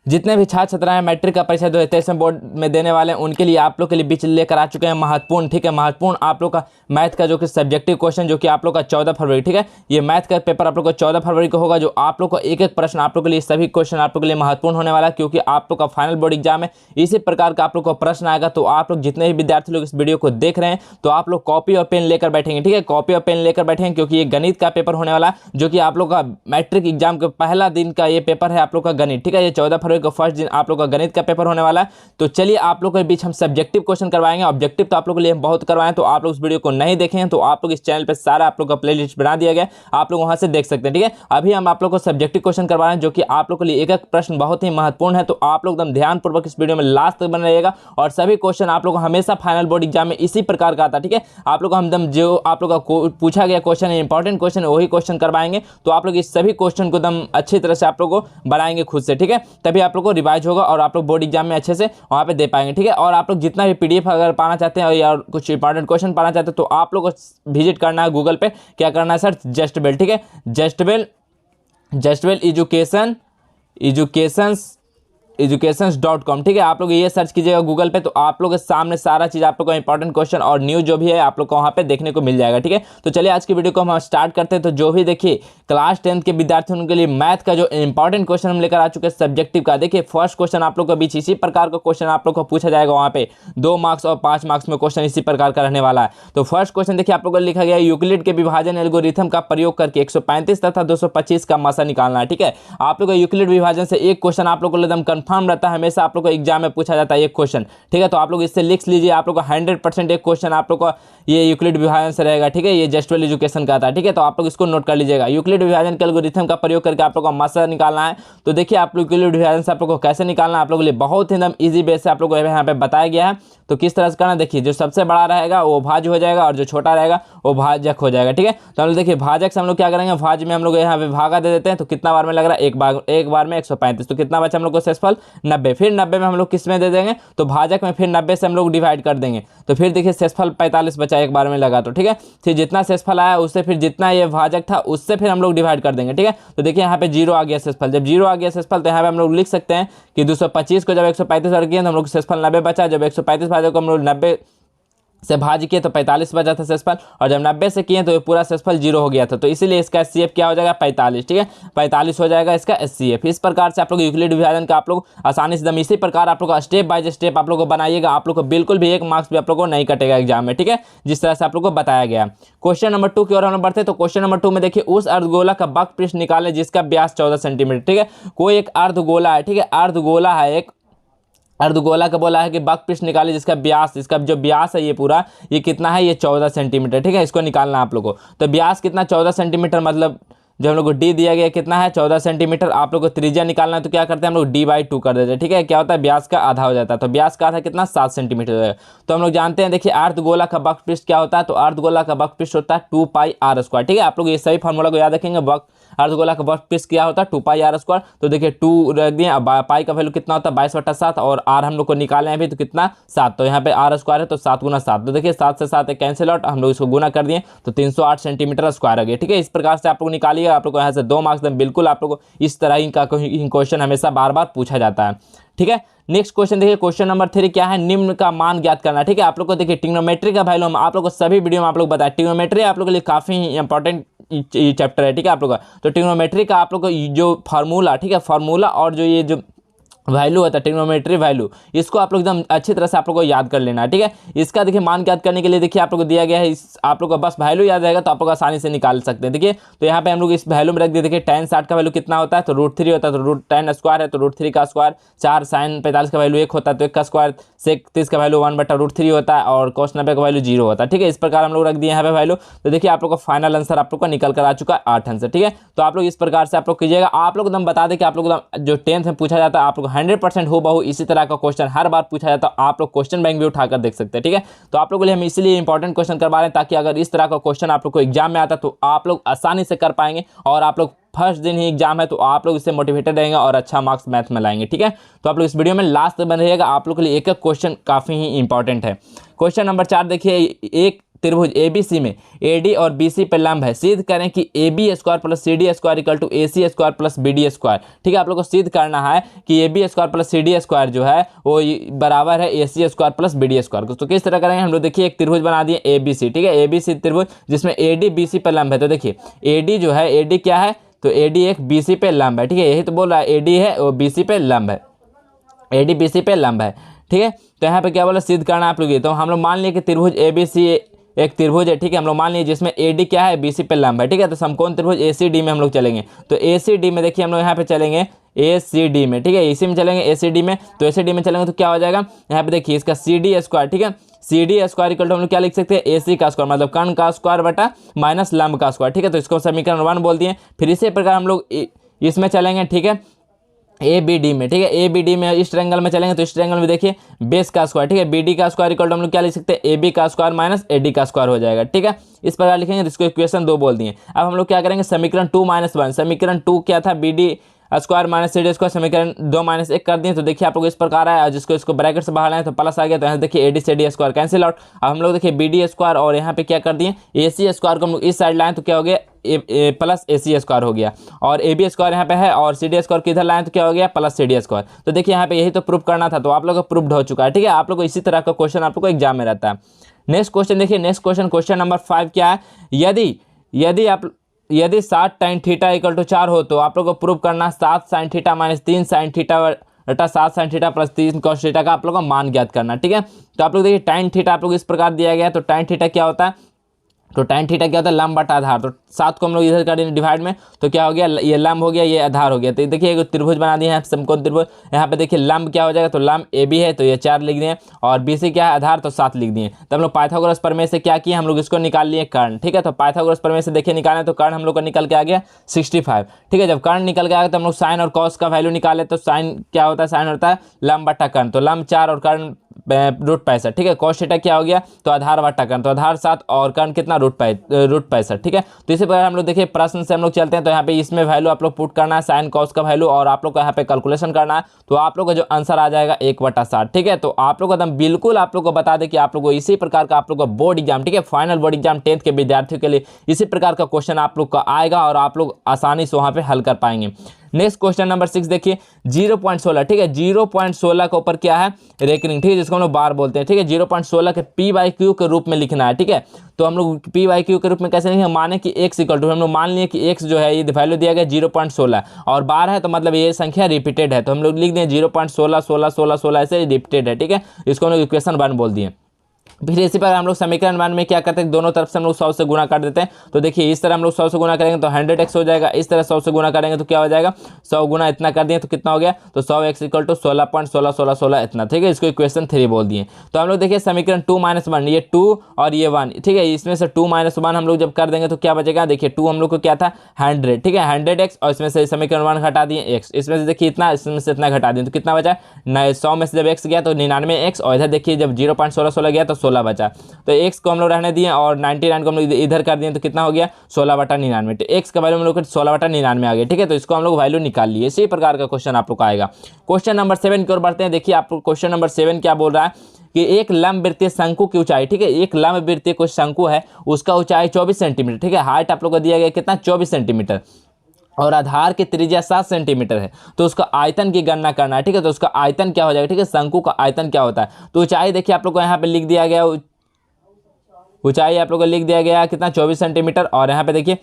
जितने भी छात्र छात्राएं मैट्रिक का परीक्षा 2023 में बोर्ड में देने वाले हैं उनके लिए आप लोग के लिए बीच लेकर आ चुके हैं महत्वपूर्ण, ठीक है, महत्वपूर्ण आप लोग का मैथ का जो कि सब्जेक्टिव क्वेश्चन जो कि आप लोग का 14 फरवरी, ठीक है, ये मैथ का पेपर आप लोग को 14 फरवरी को होगा। जो आप लोग को एक एक प्रश्न आप लोग के लिए, सभी क्वेश्चन आप लोग के लिए महत्वपूर्ण होने वाला है, क्योंकि आप लोग का फाइनल बोर्ड एग्जाम है। इसी प्रकार का आप लोग को प्रश्न आएगा। तो आप लोग जितने भी विद्यार्थी लोग इस वीडियो को देख रहे हैं तो आप लोग कॉपी और पेन लेकर बैठेंगे, ठीक है, कॉपी और पेन लेकर बैठेंगे, क्योंकि ये गणित का पेपर होने वाला है जो कि आप लोग का मैट्रिक एग्जाम का पहला दिन का ये पेपर है आप लोग का गणित, ठीक है। ये 14 फरवरी को फर्स्ट दिन आप लोग का गणित का पेपर होने वाला है। तो चलिए आप लोग के बीच हम सब्जेक्टिव क्वेश्चन करवाएंगे। ऑब्जेक्टिव तो आप लोग के लिए हम बहुत करवाएं, तो आप लोग इस वीडियो को नहीं देखें तो आप लोग इस चैनल पे सारा आप लोग का प्लेलिस्ट बना दिया गया, आप लोग वहां से देख सकते हैं, ठीक है। अभी हम आप लोग को सब्जेक्टिव क्वेश्चन करवा रहे हैं जो कि आप लोग के लिए एक एक प्रश्न बहुत ही महत्वपूर्ण है। तो आप लोग एकदम ध्यानपूर्वक इस वीडियो में लास्ट तक बने रहिएगा। और सभी क्वेश्चन आप लोग को हमेशा फाइनल बोर्ड एग्जाम में इसी प्रकार का आता है, ठीक है। आप लोग हम एकदम जो आप लोग का पूछा गया क्वेश्चन है, इंपॉर्टेंट क्वेश्चन है, वही क्वेश्चन करवाएंगे। तो आप लोग इस सभी क्वेश्चन को एकदम अच्छी तरह से आप लोग को बनाएंगे खुद से, ठीक है, तभी आप लोग को रिवाइज होगा और आप लोग बोर्ड एग्जाम में अच्छे से वहाँ पे दे पाएंगे, ठीक है। और आप लोग जितना भी पीडीएफ अगर पाना चाहते हैं या कुछ इंपॉर्टेंट क्वेश्चन पाना चाहते हैं तो आप लोग को विजिट करना है गूगल पे, क्या करना है सर, जस्टबेल, ठीक है, जस्टबेल एजुकेशंस.com, ठीक है। आप लोग ये सर्च कीजिएगा गूगल पे तो आप लोग के सामने सारा चीज़ आप लोग को इंपॉर्टेंट क्वेश्चन और न्यूज़ जो भी है आप लोग को वहाँ पे देखने को मिल जाएगा, ठीक है। तो चलिए आज की वीडियो को हम स्टार्ट करते हैं। तो जो भी देखिए क्लास 10th के विद्यार्थियों के लिए मैथ का जो इंपॉर्टेंट क्वेश्चन हम लेकर आ चुके हैं सब्जेक्टिव का, देखिए फर्स्ट क्वेश्चन आप लोग के बीच इसी प्रकार का क्वेश्चन आप लोग को पूछा जाएगा। वहाँ पे 2 मार्क्स और 5 मार्क्स में क्वेश्चन इसी प्रकार का रहने वाला है। तो फर्स्ट क्वेश्चन देखिए आप लोग को लिखा गया है, यूक्लिड के विभाजन एल्गोरिथम का प्रयोग करके 135 तथा 225 का मासा निकालना है, ठीक है। आप लोग को यूक्लिड विभाजन से एक क्वेश्चन आप लोग को एकदम कंफर्म रहता है, हमेशा आप लोग को एग्जाम में पूछा जाता है एक क्वेश्चन, ठीक है। तो आप लोग इससे लिख लीजिए, आप लोग को 100% एक क्वेश्चन आप लोग को ये यूक्लिड विभाजन से रहेगा, ठीक है। ये जस्टवेल एजुकेशन का था, ठीक है। तो आप लोग इसको नोट कर लीजिएगा। यूक्लिड विभाजन के एल्गोरिथम का प्रयोग करके आप लोग को मासा निकालना है। तो देखिए आप लोग यूक्लिड विभाजन से आप लोग को कैसे निकालना है, आप लोग के लिए बहुत ही एकदम ईजी बेस से आप लोग को यहाँ पे बताया गया है। तो किस तरह से करना, देखिए जो सबसे बड़ा रहेगा वो भाज्य हो जाएगा और जो छोटा रहेगा वो भाजक हो जाएगा, ठीक है। तो हम लोग देखिए भाजक से हम लोग क्या करेंगे, भाज्य में हम लोग यहाँ पे भागा दे देते हैं। तो कितना बार में लग रहा है, एक बार में 135। तो कितना बचा हम लोग को शेषफल 90। फिर 90 में हम लोग किस में दे देंगे, तो भाजक में फिर 90 से हम लोग डिवाइड कर देंगे। तो फिर देखिए शेषफल 45 बचा, एक बार में लगा तो, ठीक है। फिर जितना शेषफल आया उससे फिर जितना ये भाजक था उससे फिर हम लोग डिवाइड कर देंगे, ठीक है। तो देखिए यहाँ पे 0 आ गया शेषफल। जब 0 आ गया शेषफल तो यहाँ पे हम लोग लिख सकते हैं कि 225 को जब 135 बार किए तो हम लोग शेषफल 90 बचा। जब 135 भाजक को हम लोग 90 से भाज किए तो 45 बचा था शेषफल, और जब 90 से किए तो ये पूरा शेषफल 0 हो गया था। तो इसीलिए इसका एचसीएफ क्या हो जाएगा, 45, ठीक है, 45 हो जाएगा इसका एचसीएफ। इस प्रकार से आप लोग यूक्लिड विभाजन का आप लोग आसानी से एकदम इसी प्रकार आप लोग का स्टेप बाय स्टेप आप लोग को बनाइएगा। आप लोग को बिल्कुल भी 1 मार्क्स भी आप लोग को नहीं कटेगा एग्जाम में, ठीक है, जिस तरह से आप लोग को बताया गया। क्वेश्चन नंबर 2 की ओर हम बढ़ते हैं। तो क्वेश्चन नंबर 2 में देखिए उस अर्धगोला का वक्रपृष्ठ निकालें जिसका व्यास 14 सेंटीमीटर, ठीक है। कोई एक अर्धगोला है, ठीक है, अर्धगोला है, एक अर्धगोला का बोला है कि वक्रपृष्ठ निकाले जिसका व्यास, इसका जो व्यास है ये पूरा ये कितना है, ये 14 सेंटीमीटर, ठीक है। इसको निकालना आप लोग को। तो व्यास कितना, 14 सेंटीमीटर, मतलब जो हम लोग को डी दिया गया कितना है, 14 सेंटीमीटर। आप लोग को त्रिज्या निकालना है तो क्या करते हैं हम लोग d/2 कर देते हैं, ठीक है। क्या होता है, व्यास का आधा हो जाता है। तो व्यास का आधा कितना, 7 सेंटीमीटर है। तो हम लोग जानते हैं देखिए अर्धगोला का वक्रपृष्ठ क्या होता है, तो अर्धगोला का वक्रपृष्ठ होता है 2πr², ठीक है। आप लोग ये सही फार्मूला को याद रखेंगे। अर्धगोला का वक्रपृष्ठ क्या होता है, 2πr²। तो देखिए 2 रख दिए, अब पाई का वैल्यू कितना होता है, 22/7, और आर हम लोग को निकाले हैं अभी तो कितना, 7। तो यहाँ पे r² है तो 7 × 7। तो देखिए 7 से 7 कैंसिल आउट, हम लोग इसको गुना कर दिए तो 308 सेंटीमीटर स्क्वायर आ गया, ठीक है। इस प्रकार से आप लोग निकालिए। आप लोग को यहाँ से 2 मार्क्स बिल्कुल आप लोग को इस तरह ही का क्वेश्चन हमेशा बार बार पूछा जाता है, ठीक है। नेक्स्ट क्वेश्चन देखिए, क्वेश्चन नंबर 3 क्या है, निम्न का मान ज्ञात करना, ठीक है। आप लोग को देखिए ट्रिग्नोमेट्री का वैल्यू हम आप लोग को सभी वीडियो में आप लोग बताया। ट्रिग्नोमेट्री आप लोग के लिए काफी इंपॉर्टेंट चैप्टर है, ठीक है आप लोग का। तो ट्रिग्नोमेट्री का आप लोग को जो फार्मूला, ठीक है, फार्मूला और जो ये जो वैल्यू होता है ट्रिग्नोमेट्री वैल्यू, इसको आप लोग एकदम अच्छी तरह से आप लोग को याद कर लेना है, ठीक है। इसका देखिए मान याद करने के लिए देखिए आप लोग को दिया गया है, आप लोग को बस वैल्यू याद रहेगा तो आप लोग आसानी से निकाल सकते हैं। देखिए तो यहाँ पे हम लोग इस वैल्यू में रख दिए, देखिए tan 60 का वैल्यू कितना होता है, तो √3 होता है। तो tan² है तो √3 का स्क्वायर, 4 sin 45 का वैल्यू 1 होता है तो 1 का स्क्वायर, sec 30 का वैल्यू 1/√3 होता है, और cos 90 का वैल्यू 0 होता है, ठीक है। इस प्रकार हम लोग रख दिए यहाँ पे वैल्यू। तो देखिए आप लोग का फाइनल आंसर आप लोग का निकल कर आ चुका है 8 आंसर, ठीक है। तो आप लोग इस प्रकार से आप लोग कीजिएगा। आप लोग एकदम बता दें कि आप लोग जो 10th में पूछा जाता है आप लोग 100% हो इसी तरह का क्वेश्चन हर बार पूछा जाता है। आप लोग क्वेश्चन बैंक भी उठाकर देख सकते हैं, ठीक है। तो आप लोगों के लिए हम इसीलिए इंपॉर्टेंट क्वेश्चन करवा रहे हैं ताकि अगर इस तरह का क्वेश्चन आप लोग को एग्जाम में आता तो आप लोग आसानी से कर पाएंगे, और आप लोग फर्स्ट दिन ही एग्जाम है तो आप लोग इससे मोटिवेटेड रहेंगे और अच्छा मार्क्स मैथ में लाएंगे, ठीक है। तो आप लोग इस वीडियो में लास्ट तक बने रहिएगा। आप लोग के लिए एक एक क्वेश्चन काफी ही इंपॉर्टेंट है। क्वेश्चन नंबर 4 देखिए, एक त्रिभुज ABC में AD और BC पे लंब है, सिद्ध करें कि AB square plus CD square equal to AC square plus BD square. ठीक है, आप लोग को सिद्ध करना है कि AB square plus CD square जो है वो बराबर है AC square plus BD square. तो किस तरह करेंगे हम लोग, देखिए एक त्रिभुज बना दिए ABC। ठीक है, ABC त्रिभुज जिसमें AD BC पे लंब है। तो देखिए AD जो है, AD क्या है, तो AD एक BC पे लंब है। ठीक है, यही तो बोल रहा है, AD है वो BC पे लंब है, AD BC पे लंब है। ठीक है, तो यहाँ पे क्या बोला, सिद्ध करना आप लोग ये। तो हम लोग मान लिए कि त्रिभुज ABC एक त्रिभुज है। ठीक है, हम लोग मान लिए जिसमें AD क्या है, BC पे लंब है। ठीक है, तो समकोण त्रिभुज ACD में हम लोग चलेंगे। तो ACD में देखिए हम लोग यहाँ पे चलेंगे ACD में। ठीक है, इसी में चलेंगे ACD में। तो ACD में चलेंगे तो क्या हो जाएगा, यहाँ पे देखिए इसका CD स्क्वायर। ठीक है, CD स्क्वायर इक्वल टू हम लोग क्या लिख सकते हैं, AC का स्क्वायर, मतलब कर्ण का स्क्वायर बटा माइनस लंब का स्क्वायर। ठीक है, तो इसको समीकरण 1 बोल दिए। फिर इसी प्रकार हम लोग इसमें चलेंगे। ठीक है, ABD में। ठीक है, ABD में इस ट्रायंगल में चलेंगे तो इस ट्रायंगल में देखिए बेस का स्क्वायर। ठीक है, BD का स्क्वायर इक्वल टू हम लोग क्या लिख सकते हैं, AB का स्क्वायर माइनस AD का स्क्वायर हो जाएगा। ठीक है, इस प्रकार लिखेंगे तो इसको इक्वेशन 2 बोल दिए। अब हम लोग क्या करेंगे, समीकरण 2-1, समीकरण 2 क्या था, BD square minus CD square, समीकरण 2-1 कर दिए। तो देखिए आप लोग इस प्रकार आया, जिसको इसको ब्रैकेट से बाहर लाए तो प्लस आ गया। तो यहाँ देखिए AD CD square cancel out. अब हम लोग देखिए BD स्क्वायर और यहाँ पे क्या कर दिए, AC स्क्वायर को हम लोग इस साइड लाएं तो क्या हो गया, प्लस AC स्क्वायर हो गया। और AB स्क्वायर यहाँ पे है और CD स्क्वायर किधर लाएं तो क्या हो गया, प्लस CD स्क्वायर। तो देखिए यहाँ पे यही तो प्रूफ करना था, तो आप लोग का प्रूफ्ड हो चुका है। ठीक है, आप लोग को इसी तरह का क्वेश्चन आप लोग को एग्जाम में रहता है। नेक्स्ट क्वेश्चन देखिए, नेक्स्ट क्वेश्चन नंबर 5 क्या है, यदि 7 tan थीटा इक्वल टू 4 हो तो आप लोग को प्रूव करना 7 sin theta minus 3 sin theta बटा 7 sin theta plus 3 cos theta का आप लोग को मान ज्ञात करना। ठीक है, तो आप लोग देखिए tan थीटा आप लोग इस प्रकार दिया गया है। तो tan थीटा क्या होता है, तो tan थीटा क्या होता है, लंब बटा आधार। तो 7 को हम लोग इधर कर देंगे डिवाइड में, तो क्या हो गया, ये लंब हो गया, ये आधार हो गया। तो देखिए एक त्रिभुज बना दिए हैं समकोण त्रिभुज। यहाँ पे देखिए लंब क्या हो जाएगा, तो लंब AB है तो ये 4 लिख दिए, और BC क्या है आधार, तो 7 लिख दिए। तो हम लोग पाइथागोरस प्रमेय से क्या किए, हम लोग इसको निकाल लिए कर्ण। ठीक है, तो पाइथागोरस प्रमेय से देखिए निकालें तो कर्ण हम लोग का निकल के आ गया 65। ठीक है, जब कर्ण निकल के आ गया तो हम लोग साइन और कॉस का वैल्यू निकाले। तो साइन क्या होता है, साइन होता है लंब बटा कर्ण, तो लंब 4 और कर्ण √65। ठीक है, cos थीटा क्या हो गया, तो आधार बटा कर्ण, तो आधार 7 और कर्ण कितना √65। ठीक है, तो इसी प्रकार हम लोग देखिए प्रश्न से हम लोग चलते हैं। तो यहाँ पे इसमें वैल्यू आप लोग पुट करना है, साइन कॉस का वैल्यू, और आप लोग को यहाँ पे कैलकुलेशन करना है। तो आप लोग का जो आंसर आ जाएगा 1/60। ठीक है, तो आप लोग एकदम बिल्कुल आप लोग को बता दें कि आप लोग को इसी प्रकार का आप लोग का बोर्ड एग्जाम, ठीक है, फाइनल बोर्ड एग्जाम 10th के विद्यार्थियों के लिए इसी प्रकार का क्वेश्चन आप लोग का आएगा और आप लोग आसानी से वहाँ पे हल कर पाएंगे। नेक्स्ट क्वेश्चन नंबर 6 देखिए 0.16। ठीक है, 0.16 के ऊपर क्या है, रेकनिंग। ठीक है, जिसको हम लोग बार बोलते हैं। ठीक है, 0.16 के P/Q के रूप में लिखना है। ठीक है, तो हम लोग P/Q के रूप में कैसे लिखेंगे, माने कि x इक्वल टू, हम लोग मान लिए कि x जो है ये वैल्यू दिया गया 0.16 और बार है, तो मतलब ये संख्या रिपीटेड है, तो हम लोग लिख दें 0.16 16 16 16 ऐसे रिपीटेड है। ठीक है, इसको हम लोग इक्वेशन 1 बोल दिए। फिर इसी पर हम लोग समीकरण 1 में क्या करते हैं, दोनों तरफ से हम लोग 100 से गुणा कर देते हैं। तो देखिए इस तरह हम लोग 100 से गुणा करेंगे तो 100x हो जाएगा, इस तरह 100 से गुणा करेंगे तो क्या हो जाएगा, 100 गुणा इतना कर दिए तो कितना हो गया, तो 100x इक्वल टू 16.1616 इतना। ठीक है, इसको इक्वेशन 3 बोल दिए। तो हम लोग देखिए समीकरण 2-1, ये 2 और ये 1। ठीक है, इसमें से 2-1 हम लोग जब कर देंगे तो क्या बचेगा, देखिए 2 हम लोग को क्या था 100। ठीक है, 100x और इसमें से समीकरण 1 घटा दिए x, इसमें से देखिए इतना, इसमें से इतना घटा दिए तो कितना बचा, 100 में से जब x गया तो 99x, और इधर देखिए जब 0.1616 गया तो 16 बचा। तो x को हम लोग रहने दिए और 99 को हम लोग इधर कर दिए तो कितना हो गया 16/99। तो x का वैल्यू हम लोग 16/99 आ गया। ठीक है, तो इसको हम लोग वैल्यू निकाल लिए। इसी प्रकार का क्वेश्चन आप लोग का आएगा। क्वेश्चन नंबर 7 की ओर बढ़ते हैं। देखिए आप क्वेश्चन नंबर 7 क्या बोल रहा है कि एक लंबवृत्तीय शंकु की ऊंचाई, ठीक है, एक लंबवृत्तीय कोई शंकु है, उसका ऊंचाई 24 सेंटीमीटर। ठीक है, हाइट आप लोग को दिया गया कितना 24 सेंटीमीटर और आधार की त्रिज्या 7 सेंटीमीटर है, तो उसका आयतन की गणना करना है। ठीक है, तो उसका आयतन क्या हो जाएगा, ठीक है, शंकु का आयतन क्या होता है। तो ऊंचाई देखिए आप लोग को यहाँ पे लिख दिया गया, ऊंचाई आप लोग को लिख दिया गया कितना 24 सेंटीमीटर और यहाँ पे देखिए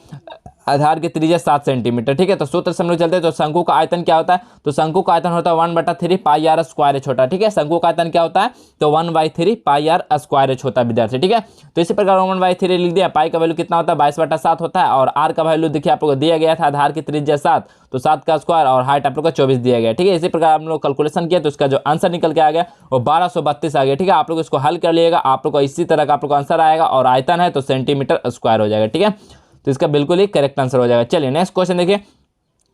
आधार की त्रिज्या 7 सेंटीमीटर। ठीक है, तो सूत्र से हम लोग चलते हैं। तो शंकु का आयतन क्या होता है, तो शंकु का आयतन होता है 1/3 पाई आर स्क्वायर एच होता है। ठीक है, शंकु का आयतन क्या होता है, तो 1/3 पाई आर स्क्वायर एच होता है विद्यार्थी। ठीक है, तो इसी प्रकार 1/3 लिख दिया। पाई का वैल्यू कितना होता है 22/7 होता है और आर का वैल्यू देखिए आप लोग को दिया गया था, आधार की त्रिज्या 7, तो 7 का स्क्वायर और हाइट आप लोग का 24 दिया गया। ठीक है, इसी प्रकार हम लोग कैलकुलेशन किया तो उसका जो आंसर निकल के आ गया वो 1232 आ गया। ठीक है, आप लोग इसको हल कर लिएगा, आप लोग को इसी तरह का आप लोग का आंसर आएगा और आयतन है तो सेंटीमीटर स्क्वायर हो जाएगा। ठीक है, तो इसका बिल्कुल ही करेक्ट आंसर हो जाएगा। चलिए नेक्स्ट क्वेश्चन देखिए।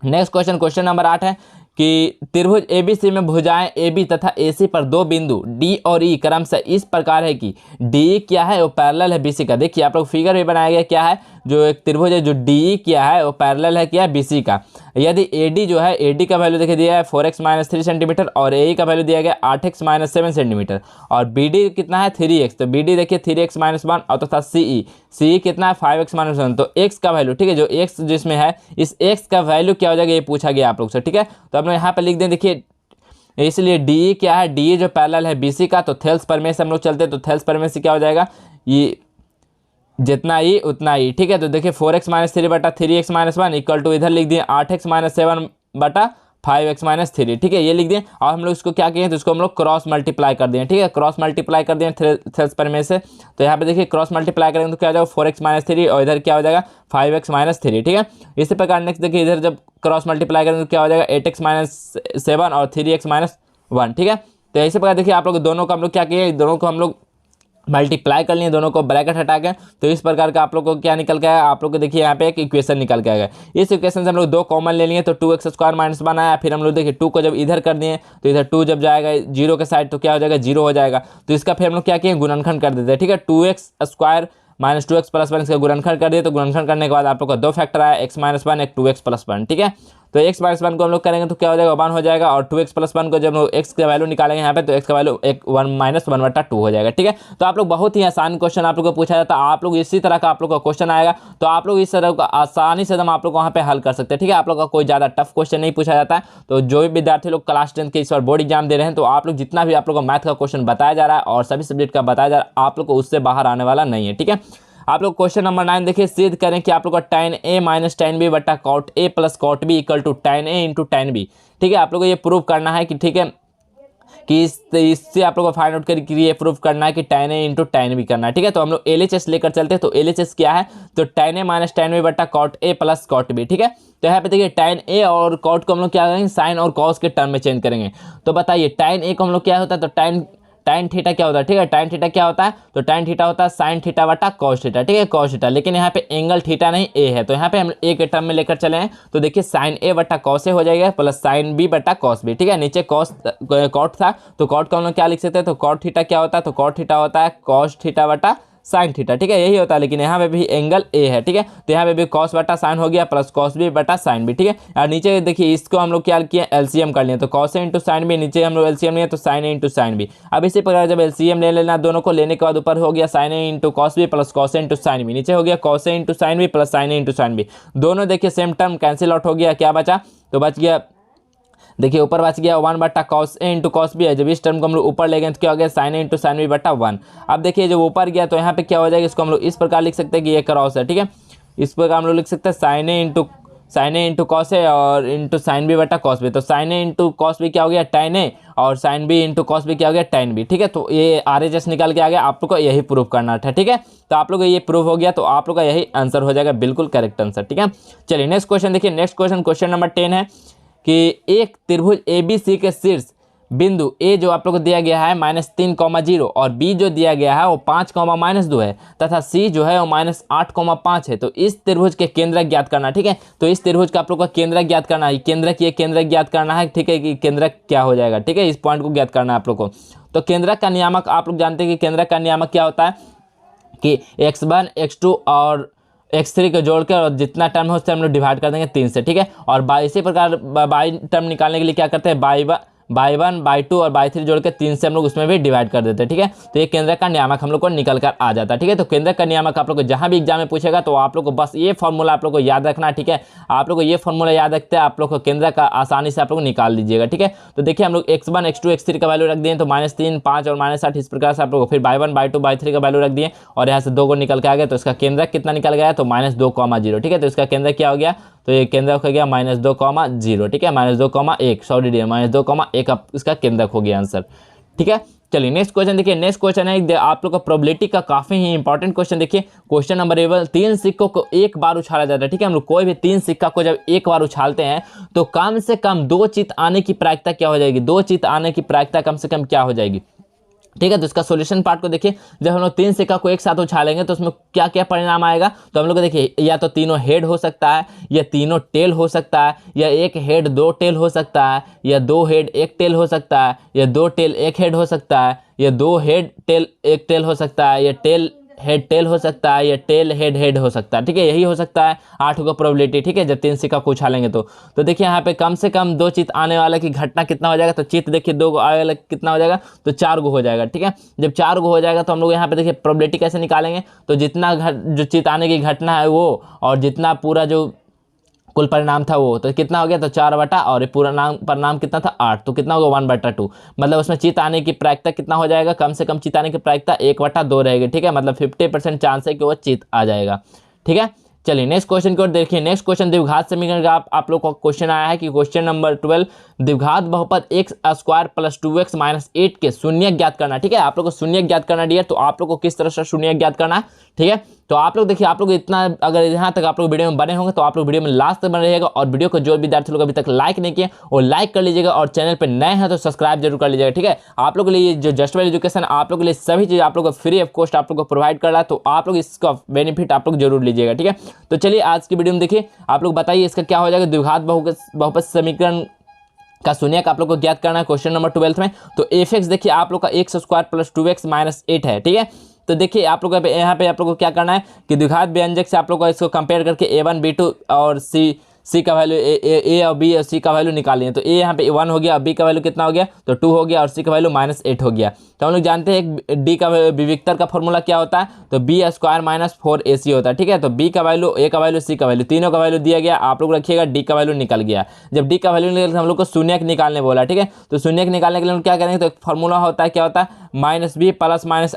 नेक्स्ट क्वेश्चन नंबर 8 है कि त्रिभुज ABC में भुजाएं AB तथा AC पर दो बिंदु D और E क्रमशः इस प्रकार है कि D क्या है वो पैरेलल है BC का। देखिए आप लोग फिगर में बनाया गया क्या है, जो एक त्रिभुज है जो डी क्या है वो पैरेलल है क्या बीसी का। यदि AD जो है, AD का वैल्यू देखिए दिया है 4x - 3 सेंटीमीटर और AE का वैल्यू दिया गया 8x - 7 सेंटीमीटर और BD कितना है 3x, तो BD देखिए 3x - 1 और तथा CE कितना है 5x - 1, तो x का वैल्यू ठीक है जो x जिसमें है इस x का वैल्यू क्या हो जाएगा ये पूछा गया आप लोग से। ठीक है, तो हम लोग यहाँ पे लिख दें देखिए, इसलिए DE क्या है, DE जो पैरेलल है BC का, तो थेल्स प्रमेय से हम लोग चलते हैं, तो थेल्स प्रमेय से क्या हो जाएगा, ये जितना ई उतना ई। ठीक है, तो देखिए 4x - 3 बटा 3x - 1 इक्वल टू इधर लिख दिए 8x - 7 बटा 5x - 3। ठीक है, ये लिख दिए और हम लोग इसको क्या किए तो इसको हम लोग क्रॉस मल्टीप्लाई कर दिए। ठीक है, क्रॉस मल्टीप्लाई कर दिए थेल्स प्रमेय से, तो यहाँ पे देखिए क्रॉस मल्टीप्लाई करेंगे तो क्या हो जाएगा 4x - 3 और इधर क्या हो जाएगा 5x - 3। ठीक है, इसी प्रकार नेक्स्ट देखिए इधर जब क्रॉस मल्टीप्लाई करेंगे तो क्या हो जाएगा 8x - 7 और 3x - 1। ठीक है, तो इसी प्रकार देखिए आप लोग दोनों को हम लोग क्या किए, दोनों को हम लोग मल्टीप्लाई कर लिए, दोनों को ब्रैकेट हटा के, तो इस प्रकार का आप लोग को क्या निकल के आया, आप लोग को देखिए यहाँ पे एक इक्वेशन निकल के आएगा। इस इक्वेशन से हम लोग दो कॉमन ले लिए तो 2x² - 1 आया, फिर हम लोग देखिए 2 को जब इधर कर दिए तो इधर 2 जब जाएगा 0 के साइड तो क्या हो जाएगा 0 हो जाएगा, तो इसका फिर हम लोग क्या किए गुणनखंड कर देते हैं। ठीक है, 2x² - 2x + 1 इसका गुणनखंड कर दिए, तो गुणनखंड करने के बाद आप लोग का दो फैक्टर आया x - 1 एक 2x + 1। ठीक है, तो x - 1 को हम लोग करेंगे तो क्या हो जाएगा 1 हो जाएगा और 2x + 1 को जब हम x का वैल्यू निकालेंगे यहाँ पे तो x का वैल्यू 1 - 1/2 हो जाएगा। ठीक है, तो आप लोग बहुत ही आसान क्वेश्चन आप लोग को पूछा जाता है, आप लोग इसी तरह का आप लोग का क्वेश्चन आएगा तो आप लोग इस तरह का आसानी से एकदम आप लोग वहाँ पे हल कर सकते हैं। ठीक है, आप लोग का कोई ज़्यादा टफ क्वेश्चन नहीं पूछा जाता है। तो जो भी विद्यार्थी लोग क्लास 10 के इस बार बोर्ड एग्जाम दे रहे हैं तो आप लोग जितना भी आप लोग को मैथ का क्वेश्चन बताया जा रहा है और सभी सब्जेक्ट का बताया जा रहा है आप लोग को उससे बाहर आने वाला नहीं है। ठीक है, आप लोग क्वेश्चन नंबर 9 देखिए, सिद्ध करें कि आप लोग का tan A - tan B बटा cot A + cot B equal to tan A × tan B। ठीक है, आप लोग को ये प्रूव करना है कि ठीक है कि इससे आप लोग को फाइंड आउट करके ये प्रूव करना है कि tan A × tan B करना है। ठीक है, तो हम लोग LHS लेकर चलते हैं, तो LHS क्या है तो tan A - tan B बटा cot A + cot B। ठीक है, तो यहाँ पे देखिए tan A और cot को हम लोग क्या करेंगे साइन और cos के टर्म में चेंज करेंगे। तो बताइए tan A को हम लोग क्या होता है तो tan थीटा क्या होता है। ठीक है, tan थीटा क्या होता है तो tan थीटा होता है sin थीटा बटा cos थीटा। ठीक है, cos थीटा, लेकिन यहाँ पे एंगल थीटा नहीं A है, तो यहाँ पे हम A के टर्म में लेकर चले हैं तो देखिए sin A बटा cos A हो जाएगा प्लस sin B बटा cos B। ठीक है, नीचे cot था तो cot को हम लोग क्या लिख सकते हैं तो cot थीटा क्या होता है तो cot थीटा होता है cos थीटा बटा साइन थीटा। ठीक है, यही होता है, लेकिन यहाँ पे भी एंगल A है। ठीक है, तो यहाँ पे भी cos बटा साइन हो गया प्लस cos B बटा साइन B। ठीक है, और नीचे देखिए इसको हम लोग क्या किए LCM कर लिए, तो cos A × sin B, नीचे हम लोग LCM लिए तो sin A × sin B। अब इसी प्रकार जब LCM ले लेना दोनों को, लेने के बाद ऊपर हो गया sin A × cos B plus cos A × sin B, नीचे हो गया cos A × sin B plus sin A × sin B। दोनों देखिए सेम टर्म कैंसिल आउट हो गया, क्या बचा तो बच गया देखिए ऊपर बच गया 1 बटा cos A × cos B है। जब इस टर्म को हम लोग ऊपर ले गए तो क्या हो गया sin A × sin B बटा 1। अब देखिए जब ऊपर गया तो यहाँ पे क्या हो जाएगा, इसको हम लोग इस प्रकार लिख सकते हैं कि ये क्रॉस है। ठीक है, इस प्रकार हम लोग लिख सकते हैं sin A × cos A और × sin B बटा cos B। तो sin A × cos B क्या हो गया tan A और sin B × cos B क्या हो गया tan B। ठीक है, तो ये RHS निकाल के आ गया, आप लोग को यही प्रूव करना था। ठीक है, तो आप लोग को ये प्रूव हो गया तो आप लोग का यही आंसर हो जाएगा, बिल्कुल करेक्ट आंसर। ठीक है, चलिए नेक्स्ट क्वेश्चन देखिए, नेक्स्ट क्वेश्चन नंबर 10 है कि एक त्रिभुज ABC के शीर्ष बिंदु A जो आप लोग को दिया गया है -3, और B जो दिया गया है वो 5, -2 है तथा C जो है वो -8, 5 है। तो इस त्रिभुज के केंद्रक ज्ञात करना। ठीक है, तो इस त्रिभुज का आप लोग को केंद्रक ज्ञात करना है, केंद्रक ज्ञात करना है। ठीक है, कि केंद्रक क्या हो जाएगा। ठीक है, इस पॉइंट को ज्ञात करना है आप लोग को। तो केंद्रक का नियामक आप लोग जानते हैं कि केंद्रक का नियामक क्या होता है कि x1 x2 और x3 को जोड़ कर और जितना टर्म है उससे हम लोग डिवाइड कर देंगे 3 से। ठीक है, और इसी प्रकार बाई टर्म निकालने के लिए क्या करते हैं बाई 1 बाई 2 और बाई 3 जोड़ के 3 से हम लोग उसमें भी डिवाइड कर देते हैं। ठीक है, तो ये केंद्रक का नियामक हम लोग को निकल कर आ जाता है। ठीक है, तो केंद्रक का नियामक आप लोग को जहां भी एग्जाम में पूछेगा तो आप लोग को बस ये फॉर्मूला आप लोग को याद रखना। ठीक है, आप लोग को ये फॉर्मूला याद रखते हैं आप लोग को केंद्रक का आसानी से आप लोग निकाल लीजिएगा। ठीक है, तो देखिए हम लोग x1 x2 x3 का वैल्यू रख दिए तो -3, 5 और -8 इस प्रकार से आप लोग फिर बाई 1 बाई 2 बाई 3 का वैल्यू रख दिए और यहाँ से 2 को निकल के आ गया तो इसका केंद्रक कितना निकल गया तो -2, 0। ठीक है, तो इसका केंद्रक क्या हो गया तो ये केंद्रक हो गया -2, 0। ठीक है, -2, 1 -2, 1 इसका केंद्रक हो गया आंसर। ठीक है, चलिए नेक्स्ट क्वेश्चन देखिए, नेक्स्ट क्वेश्चन है आप लोग का प्रोबेबिलिटी का काफी ही इंपॉर्टेंट क्वेश्चन। देखिए क्वेश्चन नंबर 11, 3 सिक्कों को एक बार उछाला जाता है। ठीक है, हम लोग कोई भी 3 सिक्का को जब एक बार उछालते हैं तो कम से कम 2 चित आने की प्रायिकता क्या हो जाएगी, 2 चित आने की प्रायिकता कम से कम क्या हो जाएगी। ठीक है, तो इसका सॉल्यूशन पार्ट को देखिए, जब हम लोग 3 सिक्का को एक साथ उछालेंगे तो उसमें क्या क्या परिणाम आएगा तो हम लोग को देखिए या तो तीनों हेड हो सकता है या तीनों टेल हो सकता है या एक हेड 2 टेल हो सकता है या 2 हेड 1 टेल हो सकता है या 2 टेल 1 हेड हो सकता है या 2 हेड टेल 1 टेल हो सकता है या टेल हेड टेल हो सकता है, या टेल हेड हेड हो सकता है, ठीक है, यही हो सकता है 8 को प्रोबेबिलिटी, ठीक है, जब 3 सिक्का को उछालेंगे तो देखिए यहाँ पे कम से कम 2 चित आने वाला की घटना कितना हो जाएगा, तो चित देखिए 2 आने वाला कितना हो जाएगा, तो 4 गो हो जाएगा, ठीक है। जब 4 गो हो जाएगा तो हम लोग यहाँ पे देखिए प्रोबेबिलिटी कैसे निकालेंगे, तो जितना जो चित आने की घटना है वो, और जितना पूरा जो कुल परिणाम था वो, तो कितना हो गया, तो 4 बटा, और पूरा नाम परिणाम कितना था 8, तो कितना होगा 1/2, मतलब उसमें चित आने की प्रायिकता कितना हो जाएगा, कम से कम चित आने की प्रायिकता 1/2 रहेगी, ठीक है, मतलब 50% चांस है कि वो चित आ जाएगा, ठीक है। चलिए नेक्स्ट क्वेश्चन की ओर देखिए। नेक्स्ट क्वेश्चन द्विघात समीकरण का आप लोग को क्वेश्चन आया है कि क्वेश्चन नंबर 12, द्विघात बहुपद x² + 2x - 8 के शून्य ज्ञात करना, ठीक है, आप लोग को शून्य ज्ञात करना डियर, तो आप लोग को किस तरह से शून्य ज्ञात करना है, ठीक है। तो आप लोग देखिए, आप लोग इतना अगर यहाँ तक आप लोग वीडियो में बने होंगे तो आप लोग वीडियो में लास्ट तक बने रहिएगा, और वीडियो को जो विद्यार्थी लोग अभी तक लाइक नहीं किए वो लाइक कर लीजिएगा, और चैनल पर नए हैं तो सब्सक्राइब जरूर कर लीजिएगा, ठीक है। आप लोग के लिए जो जस्ट वेल एजुकेशन आप लोग के लिए सभी चीज़ आप लोग को फ्री ऑफ कॉस्ट आप लोग को प्रोवाइड कर रहा है, तो आप लोग इसका बेनिफिट आप लोग जरूर लीजिएगा, ठीक है। तो चलिए आज की वीडियो में देखिए, आप लोग बताइए इसका क्या हो जाएगा, द्विघात बहुपद समीकरण का शून्यक आप लोग को ज्ञात करना है क्वेश्चन नंबर 12 में। तो f(x) देखिए आप लोग का x² + 2x - 8 है, ठीक है। तो देखिए आप लोग यहाँ पे आप लोग को क्या करना है कि द्विघात व्यंजक से आप लोग को इसको कंपेयर करके a1 b2 और c का वैल्यू a और b और c का वैल्यू निकालिए। तो a यहाँ पे 1 हो गया, b का वैल्यू कितना हो गया, तो 2 हो गया, और c का वैल्यू -8 हो गया। तो हम लोग जानते हैं d का विविक्तर का फॉर्मूला क्या होता है, तो b² - 4ac होता है, ठीक है। तो b का वैल्यू, a का वैल्यू, c का वैल्यू, तीनों का वैल्यू दिया गया, आप लोग रखिएगा d का वैल्यू निकल गया। जब d का वैल्यू निकल हम लोग को शून्यक निकालने बोला, ठीक है। तो शून्यक निकालने के लिए हम क्या करेंगे, तो एक फॉर्मूला होता है, क्या होता है, -b +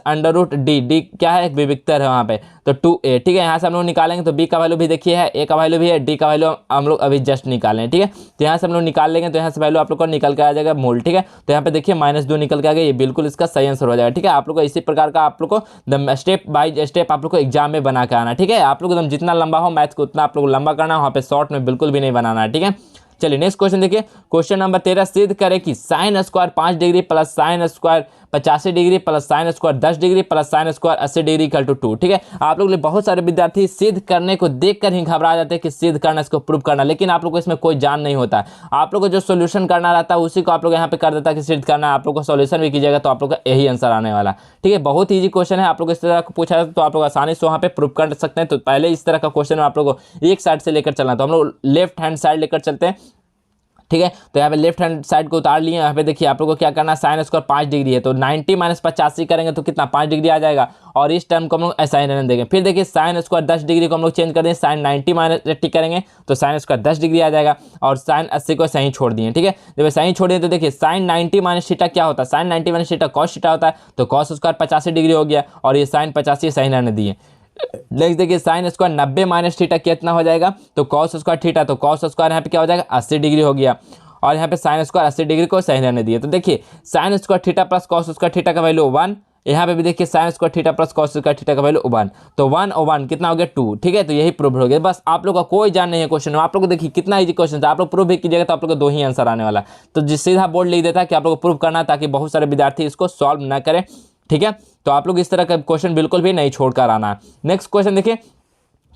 -√d, d क्या है, एक विविक्तर है वहाँ पे, तो 2a, ठीक है। यहाँ से हम लोग निकालेंगे तो b का वैल्यू भी देखिए है, a का वैल्यू भी है, d का वैल्यू हम लोग अभी जस्ट निकालें, ठीक है। तो यहाँ से हम लोग निकाल लेंगे, तो यहाँ से वैल्यू आप लोग को निकल के आ जाएगा मोल, ठीक है। तो यहाँ पे देखिए -2 निकल के आ गया, ये बिल्कुल इसका सही आंसर हो जाएगा, ठीक है। आप लोग को इसी प्रकार का आप लोग को स्टेप बाय स्टेप आप लोग को एग्जाम में बना के आना, ठीक है। आप लोग एकदम जितना लंबा हो मैथ को उतना आप लोग लंबा करना, वहाँ पे शॉर्ट में बिल्कुल भी नहीं बनाना है, ठीक है। चलिए नेक्स्ट क्वेश्चन देखिए, क्वेश्चन नंबर 13, सिद्ध करें कि sin² 5 degree plus sin² 85 degree plus sin² 10 degree plus sin² 80 degree equal to 2, ठीक है। आप लोग बहुत सारे विद्यार्थी सिद्ध करने को देखकर ही घबरा जाते हैं कि सिद्ध करना, इसको प्रूव करना, लेकिन आप लोग को इसमें कोई जान नहीं होता। आप लोग को जो सोल्यूशन करना रहता है उसी को आप लोग यहाँ पे कर देता है कि सिद्ध करना, आप लोग को सोल्यूशन भी कीजिएगा तो आप लोग का यही आंसर आने वाला, ठीक है। बहुत ईजी क्वेश्चन है, आप लोग इस तरह को पूछा जाता तो आप लोग आसानी से वहाँ पे प्रूव कर सकते हैं। तो पहले इस तरह का क्वेश्चन आप लोग को एक साइड से लेकर चलना, तो हम लोग लेफ्ट हैंड साइड लेकर चलते हैं, ठीक है। तो यहाँ पे लेफ्ट हैंड साइड को उतार लिए, यहाँ पे देखिए आप लोग को क्या करना है, sin² 5 डिग्री है, तो 90 - 85 करेंगे तो कितना 5 डिग्री आ जाएगा, और इस टर्म को हम लोग ऐसा ही रहने देंगे। फिर देखिए sin² 10 डिग्री को हम लोग चेंज कर देंगे, sin 90 - 80 करेंगे तो sin² 10 डिग्री आ जाएगा, और sin 80 को सही छोड़ दिए, ठीक है। जब सही छोड़ दिए तो देखिए sin 90 - थीटा क्या होता है, sin 90 - थीटा cos थीटा होता है, तो cos² 85 डिग्री हो गया, और ये sin 85 सही रहने दिए। नेक्स्ट देखिए sin² 90 - थीटा कितना हो जाएगा, तो cos² थीटा, तो cos² यहाँ पे क्या हो जाएगा 80 डिग्री हो गया, और यहाँ पे sin² 80 डिग्री को सही रहने दिए। तो देखिए sin² theta plus cos² theta का वैल्यू 1, यहाँ पे भी देखिए sin² theta plus cos² theta का वैल्यू 1, तो 1 और 1 कितना हो गया 2, ठीक है। तो यही प्रूव हो गया, बस आप लोग का कोई जान नहीं है क्वेश्चन में। आप लोग को देखिए कितना इजी क्वेश्चन था, आप लोग प्रूव भी कीजिएगा तो आप लोग को 2 ही आंसर आने वाला। तो जिस सीधा बोर्ड लिख देता है कि आप लोग को प्रूव करना, ताकि बहुत सारे विद्यार्थी इसको सॉल्व ना करें, ठीक है। तो आप लोग इस तरह का क्वेश्चन बिल्कुल भी नहीं छोड़कर आना। नेक्स्ट क्वेश्चन देखिए,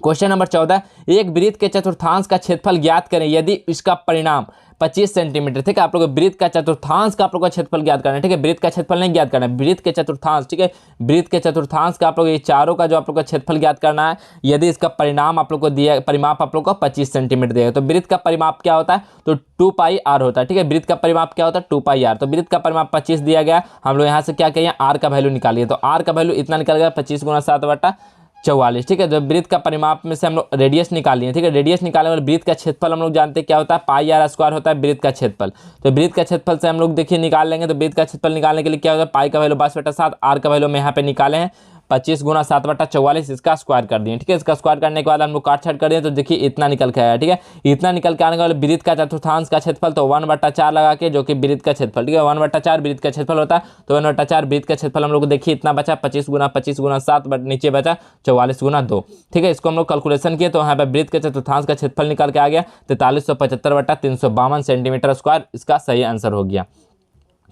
क्वेश्चन नंबर 14, एक वृत्त के चतुर्थांश का क्षेत्रफल ज्ञात करें यदि इसका परिणाम 25 सेंटीमीटर, ठीक है। आप लोग वृत्त का चतुर्थांश का आप लोग का क्षेत्रफल ज्ञात करना है, ठीक है। वृत्त का क्षेत्रफल नहीं ज्ञात करना है, वृत्त के चतुर्थांश, ठीक है। वृत्त के चतुर्थांश का आप लोग ये चारों का जो आप लोग का क्षेत्रफल ज्ञात करना है, यदि इसका परिणाम आप लोग को दिया, परिमाप आप लोग को 25 सेंटीमीटर देगा। तो वृत्त का परिमाप क्या होता है, तो 2πr होता है, ठीक है। वृत्त का परिमाप क्या होता है 2πr, तो वृत्त का परिमाप 25 दिया गया, हम लोग यहाँ से क्या कहिए r का वैल्यू निकालिए, तो r का वैल्यू इतना निकल गया 25 × 7/44, ठीक है। तो वृत्त का परिमाप में से हम लोग रेडियस निकालिए, ठीक है। रेडियस निकालने वाले वृत्त का क्षेत्रफल हम लोग जानते हैं क्या होता है, πr² होता है वृत्त का क्षेत्रफल। तो वृत्त का क्षेत्रफल से हम लोग देखिए निकाल लेंगे, तो वृत्त का क्षेत्रफल निकालने के लिए क्या होता है, पाई का वैल्यू 22/7, r का वैल्यू में यहाँ पे निकाले हैं 25 × 7/44, इसका स्क्वायर कर दिए, ठीक है। इसका स्क्वायर करने के बाद हम लोग काट छाट कर दिए, तो देखिए इतना निकल के आया, ठीक है। इतना निकल के आने के बाद वृत्त का चतुर्थांश का क्षेत्रफल, तो 1/4 लगा के, जो कि वृत्त का क्षेत्रफल, ठीक है। 1/4 वृत्त का क्षेत्रफल होता है, तो 1/4 वृत्त का क्षेत्रफल हम लोग को देखिए इतना बचा 25 × 25 × 7, बट नीचे बचा 44 × 2, ठीक है। इसको हम लोग कैलकुलेशन किए तो यहाँ पे वृत्त के चतुर्थांश का क्षेत्रफल निकल के आ गया 4375/352 सेंटीमीटर स्क्वायर, इसका सही आंसर हो गया,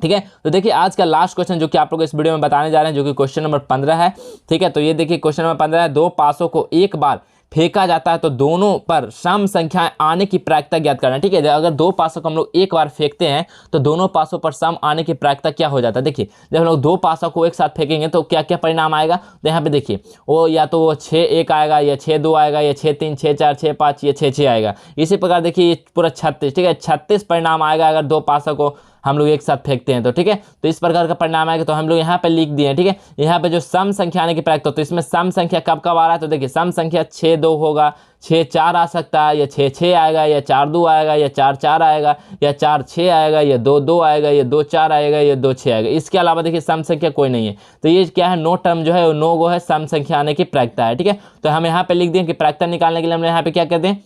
ठीक है। तो देखिए आज का लास्ट क्वेश्चन जो कि आप लोग इस वीडियो में बताने जा रहे हैं, जो कि क्वेश्चन नंबर 15 है, ठीक है। तो ये देखिए क्वेश्चन नंबर 15 है, 2 पासों को एक बार फेंका जाता है तो दोनों पर सम संख्या आने की प्रायिकता ज्ञात करना। ठीक है, अगर दो पासों को हम लोग एक बार फेंकते हैं तो दोनों पासों पर सम आने की प्रायिकता क्या हो जाता है। देखिए जब हम लोग दो पासों को एक साथ फेंकेंगे तो क्या क्या परिणाम आएगा, तो यहाँ पे देखिए वो या तो वो 6-1 आएगा, या 6-2 आएगा, या 6-3, 6-4, 6-5, या 6-6 आएगा। इसी प्रकार देखिए ये पूरा 36, ठीक है, 36 परिणाम आएगा अगर दो पासों को हम लोग एक साथ फेंकते हैं तो। ठीक है, तो इस प्रकार का परिणाम आएगा। तो हम लोग यहाँ पे लिख दिए हैं। ठीक है, यहाँ पे जो सम संख्या आने की प्रायिकता, तो इसमें सम संख्या कब कब आ रहा है, तो देखिए सम संख्या 6-2 होगा, 6-4 आ सकता है, या 6-6 आएगा, या 4-2 आएगा, या 4-4 आएगा, या 4-6 आएगा, या 2-2 आएगा, या 2-4 आएगा, या 2-6 आएगा। इसके अलावा देखिए सम संख्या कोई नहीं है। तो ये क्या है, नो टर्म जो है वो नो गो है, सम संख्या आने की प्रायिकता है। ठीक है, तो हम यहाँ पे लिख दिए कि प्रायिकता निकालने के लिए हम यहाँ पे क्या कहते हैं,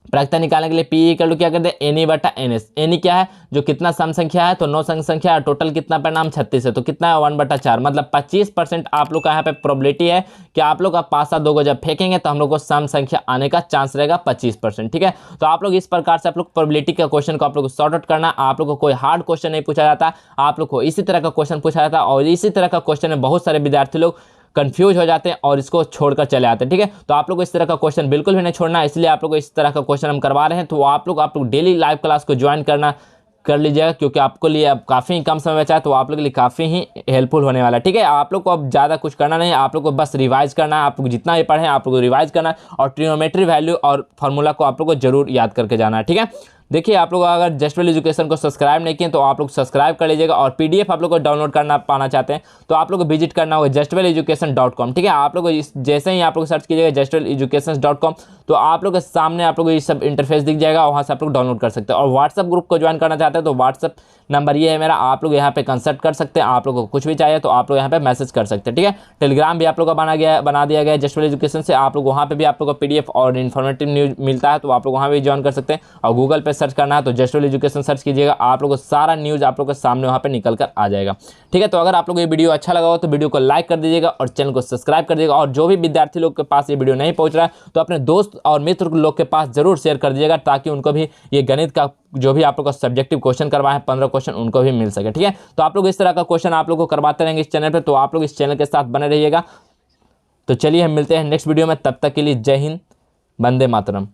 प्रायिकता निकालने के लिए पी इक्वल टू क्या करते हैं, एनी बटा एन एस। एनी क्या है, जो कितना सम संख्या है, तो 9 सम संख्या है, टोटल कितना परिणाम 36 है, तो कितना है 1/4, मतलब 25% आप लोग का यहाँ पे प्रोबेबिलिटी है कि आप लोग का पासा दो को जब फेंकेंगे तो हम लोग को सम संख्या आने का चांस रहेगा 25%। ठीक है, तो आप लोग इस प्रकार से आप लोग प्रोबेबिलिटी का क्वेश्चन को आप लोग को सॉर्ट आउट करना। आप लोग को कोई हार्ड क्वेश्चन नहीं पूछा जाता, आप लोग को इसी तरह का क्वेश्चन पूछा जाता है, और इसी तरह का क्वेश्चन में बहुत सारे विद्यार्थी लोग कंफ्यूज हो जाते हैं और इसको छोड़कर चले आते हैं। ठीक है, तो आप लोग को इस तरह का क्वेश्चन बिल्कुल भी नहीं छोड़ना, इसलिए आप लोग को इस तरह का क्वेश्चन हम करवा रहे हैं। तो आप लोग डेली लाइव क्लास को ज्वाइन कर लीजिएगा, क्योंकि आपको लिए अब काफ़ी कम समय बचा है, तो आप लोग के लिए काफ़ी ही हेल्पफुल होने वाला है। ठीक है, आप लोग को अब ज़्यादा कुछ करना नहीं है, आप लोग को बस रिवाइज करना है। आप लोग जितना भी पढ़ें आप लोग को रिवाइज करना है, और ट्रिग्नोमेट्री वैल्यू और फार्मूला को आप लोग को जरूर याद करके जाना है। ठीक है, देखिए आप लोग अगर जस्ट वेल एजुकेशन को सब्सक्राइब नहीं किए तो आप लोग सब्सक्राइब कर लीजिएगा, और पीडीएफ आप लोग को डाउनलोड करना पाना चाहते हैं तो आप लोग को विजिट करना होगा justwelleducation.com। ठीक है, आप लोग जैसे ही आप लोग सर्च कीजिएगा justwelleducation.com तो आप लोग के सामने आप लोग को ये सब इंटरफेस दिख जाएगा, वहाँ से आप लोग डाउनलोड कर सकते हैं। और व्हाट्सअप ग्रुप को ज्वाइन करना चाहते हैं तो व्हाट्सअप नंबर ये है मेरा, आप लोग यहाँ पे कंसल्ट कर सकते हैं। आप लोग को कुछ भी चाहिए तो आप लोग यहाँ पे मैसेज कर सकते हैं। ठीक है, टेलीग्राम भी आप लोग का बना दिया गया है जस्ट वेल एजुकेशन से, आप लोग वहाँ पे भी आप लोग को पीडीएफ और इन्फॉर्मेटिव न्यूज मिलता है, तो आप लोग वहाँ भी ज्वाइन कर सकते हैं। और गूगल पे सर्च करना है तो जस्ट वेल एजुकेशन सर्च कीजिएगा, आप लोग को सारा न्यूज़ आप लोग के सामने वहाँ पे निकल कर आ जाएगा। ठीक है, तो अगर आप लोग ये वीडियो अच्छा लगा हो तो वीडियो को लाइक कर दीजिएगा और चैनल को सब्सक्राइब कर दीजिएगा। और जो भी विद्यार्थी लोग के पास ये वीडियो नहीं पहुँच रहा है तो अपने दोस्त और मित्र लोग के पास जरूर शेयर कर दीजिएगा, ताकि उनको भी ये गणित का जो भी आप लोग का सब्जेक्टिव क्वेश्चन करवाए हैं 15 क्वेश्चन उनको भी मिल सके। ठीक है, तो आप लोग इस तरह का क्वेश्चन आप लोग को करवाते रहेंगे इस चैनल पे, तो आप लोग इस चैनल के साथ बने रहिएगा। तो चलिए हम मिलते हैं नेक्स्ट वीडियो में, तब तक के लिए जय हिंद, वंदे मातरम।